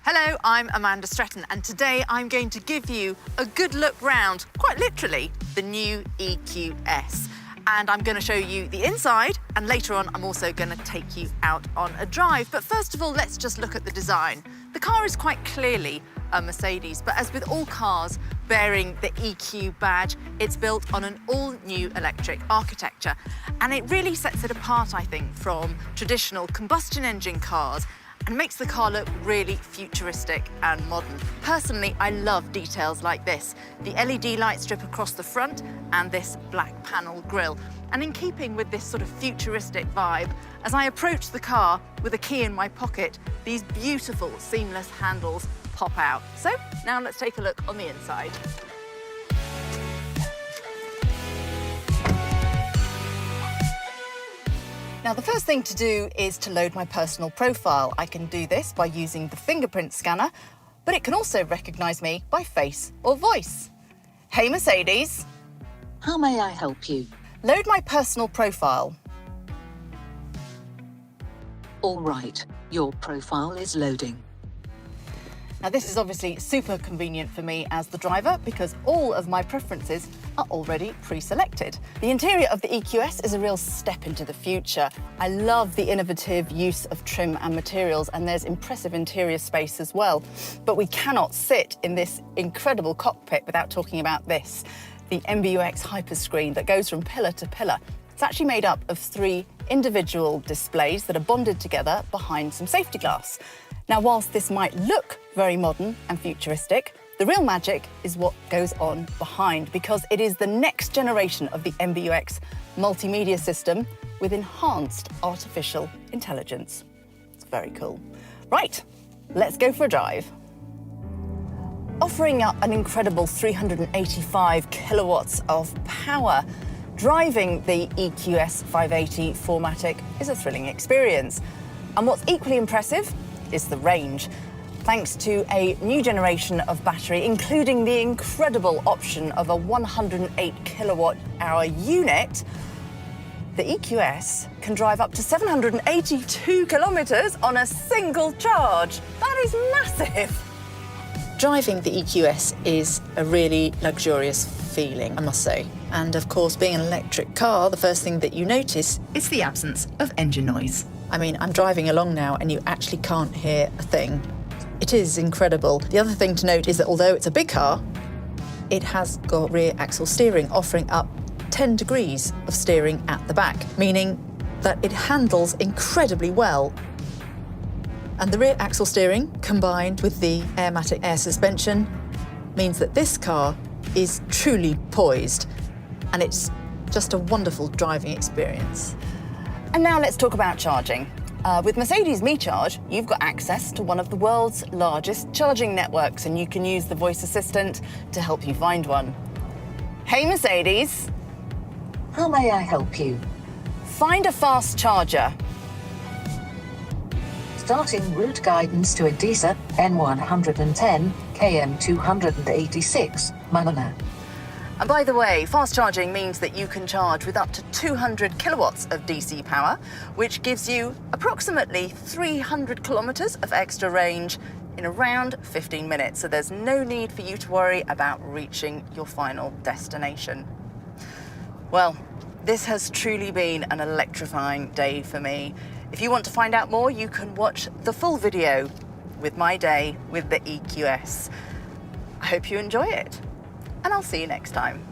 Hello, I'm Amanda Stretton, and today I'm going to give you a good look round, quite literally, the new EQS. And I'm going to show you the inside, and later on I'm also going to take you out on a drive. But first of all, let's just look at the design. The car is quite clearly a Mercedes, but as with all cars bearing the EQ badge, it's built on an all-new electric architecture. And it really sets it apart, I think, from traditional combustion engine cars and makes the car look really futuristic and modern. Personally, I love details like this. The LED light strip across the front and this black panel grille. And in keeping with this sort of futuristic vibe, as I approach the car with a key in my pocket, these beautiful seamless handles pop out. So now let's take a look on the inside. Now, the first thing to do is to load my personal profile. I can do this by using the fingerprint scanner, but it can also recognise me by face or voice. Hey Mercedes. How may I help you? Load my personal profile. All right, your profile is loading. Now, this is obviously super convenient for me as the driver because all of my preferences are already pre-selected. The interior of the EQS is a real step into the future. I love the innovative use of trim and materials, and there's impressive interior space as well. But we cannot sit in this incredible cockpit without talking about this, the MBUX Hyperscreen that goes from pillar to pillar. It's actually made up of 3 individual displays that are bonded together behind some safety glass. Now, whilst this might look very modern and futuristic, the real magic is what goes on behind, because it is the next generation of the MBUX multimedia system with enhanced artificial intelligence. It's very cool. Right, let's go for a drive. Offering up an incredible 385 kilowatts of power, driving the EQS 580 4MATIC is a thrilling experience. And what's equally impressive is the range. Thanks to a new generation of battery, including the incredible option of a 108 kilowatt hour unit, the EQS can drive up to 782 kilometres on a single charge. That is massive. Driving the EQS is a really luxurious feeling, I must say. And of course, being an electric car, the first thing that you notice is the absence of engine noise. I mean, I'm driving along now and you actually can't hear a thing. It is incredible. The other thing to note is that although it's a big car, it has got rear axle steering, offering up 10 degrees of steering at the back, meaning that it handles incredibly well. And the rear axle steering, combined with the Airmatic air suspension, means that this car is truly poised, and it's just a wonderful driving experience. And now let's talk about charging. With Mercedes MeCharge, you've got access to one of the world's largest charging networks, and you can use the voice assistant to help you find one. Hey Mercedes. How may I help you? Find a fast charger. Starting route guidance to Edessa, N110, km 286, Manila. And by the way, fast charging means that you can charge with up to 200 kilowatts of DC power, which gives you approximately 300 kilometres of extra range in around 15 minutes. So there's no need for you to worry about reaching your final destination. Well, this has truly been an electrifying day for me. If you want to find out more, you can watch the full video with my day with the EQS. I hope you enjoy it, and I'll see you next time.